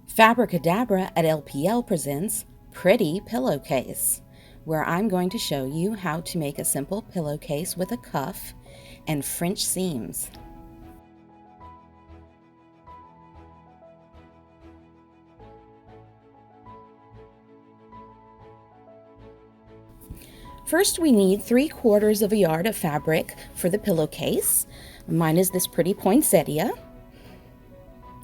Fabricadabra at LPL presents Pretty Pillowcase, where I'm going to show you how to make a simple pillowcase with a cuff and French seams. First, we need 3/4 of a yard of fabric for the pillowcase. Mine is this pretty poinsettia.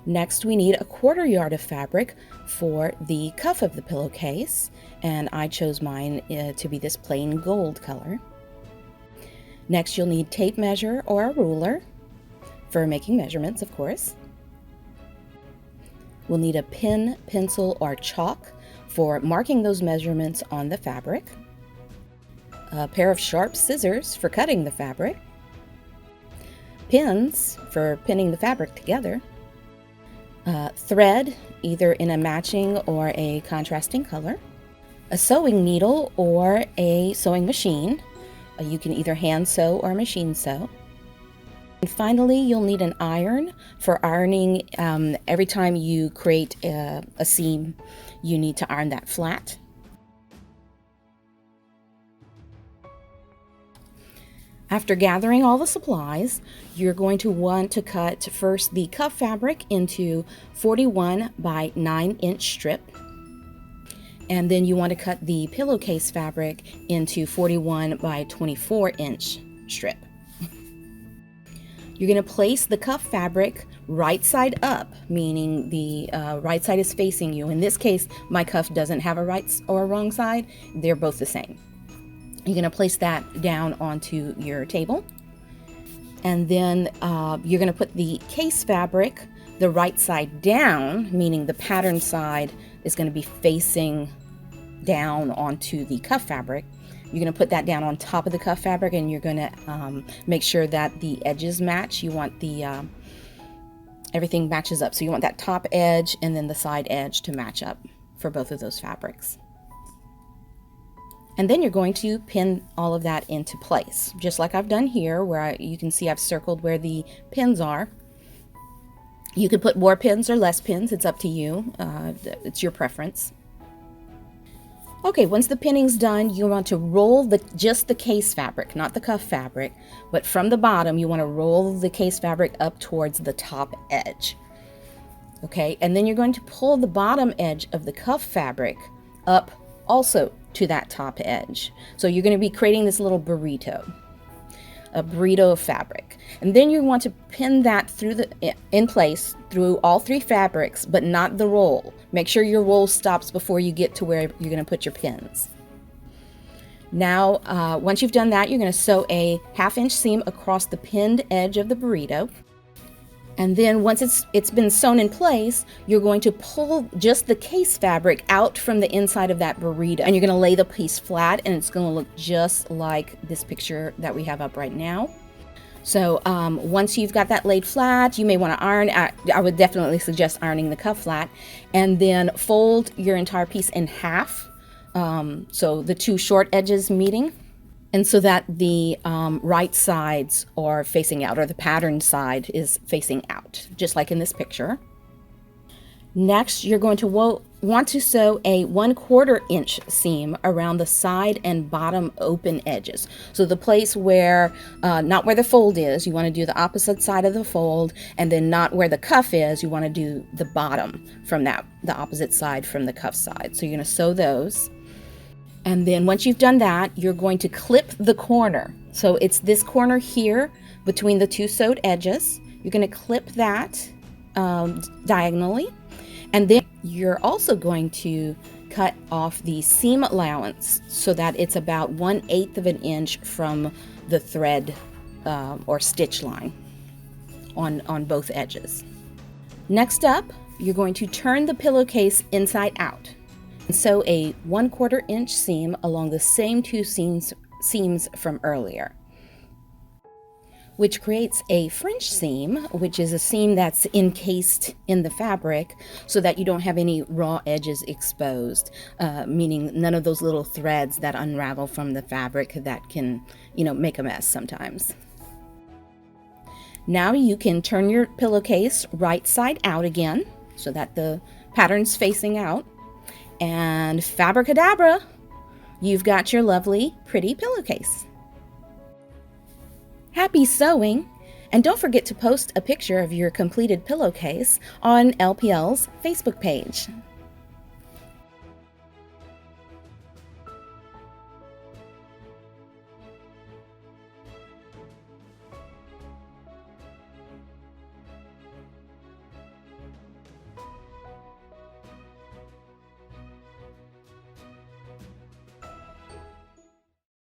Next, we need 1/4 yard of fabric for the cuff of the pillowcase, and I chose mine to be this plain gold color. Next, you'll need tape measure or a ruler for making measurements, of course. We'll need a pen, pencil, or chalk for marking those measurements on the fabric. A pair of sharp scissors for cutting the fabric. Pins for pinning the fabric together. Thread, either in a matching or a contrasting color. A sewing needle or a sewing machine. You can either hand sew or machine sew. And finally, you'll need an iron for ironing. Every time you create a seam, you need to iron that flat. After gathering all the supplies, you're going to want to cut first the cuff fabric into 41 by 9-inch strip. And then you want to cut the pillowcase fabric into 41 by 24-inch strip. You're going to place the cuff fabric right side up, meaning the right side is facing you. In this case, my cuff doesn't have a right or a wrong side. They're both the same. You're going to place that down onto your table, and then you're going to put the case fabric the right side down, meaning the pattern side is going to be facing down onto the cuff fabric. You're going to put that down on top of the cuff fabric, and you're going to make sure that the edges match. You want the everything matches up, so you want that top edge and then the side edge to match up for both of those fabrics. And then you're going to pin all of that into place, just like I've done here, where you can see I've circled where the pins are. You could put more pins or less pins, it's up to you. It's your preference. Okay, once the pinning's done, you want to roll just the case fabric, not the cuff fabric, but from the bottom, you want to roll the case fabric up towards the top edge. Okay, and then you're going to pull the bottom edge of the cuff fabric up also to that top edge. So you're going to be creating this little burrito, a burrito of fabric. And then you want to pin that in place through all 3 fabrics, but not the roll. Make sure your roll stops before you get to where you're going to put your pins. Now, once you've done that, you're going to sew a 1/2-inch seam across the pinned edge of the burrito. And then once it's been sewn in place, you're going to pull just the case fabric out from the inside of that burrito. And you're going to lay the piece flat, and it's going to look just like this picture that we have up right now. So once you've got that laid flat, you may want to iron. I would definitely suggest ironing the cuff flat. And then fold your entire piece in half, so the 2 short edges meeting. And so that the right sides are facing out, or the pattern side is facing out, just like in this picture. Next, you're going to want to sew a 1/4 inch seam around the side and bottom open edges. So the place where, not where the fold is, you want to do the opposite side of the fold, and then not where the cuff is, you want to do the bottom from the opposite side from the cuff side. So you're going to sew those. And then once you've done that, you're going to clip the corner. So it's this corner here between the 2 sewed edges. You're going to clip that diagonally. And then you're also going to cut off the seam allowance so that it's about 1/8 of an inch from the thread or stitch line on both edges. Next up, you're going to turn the pillowcase inside out. And sew a 1/4 inch seam along the same 2 seams from earlier, which creates a French seam, which is a seam that's encased in the fabric so that you don't have any raw edges exposed, meaning none of those little threads that unravel from the fabric that can, make a mess sometimes. Now you can turn your pillowcase right side out again so that the patterns facing out. And Fabricadabra, you've got your lovely, pretty pillowcase. Happy sewing! And don't forget to post a picture of your completed pillowcase on LPL's Facebook page.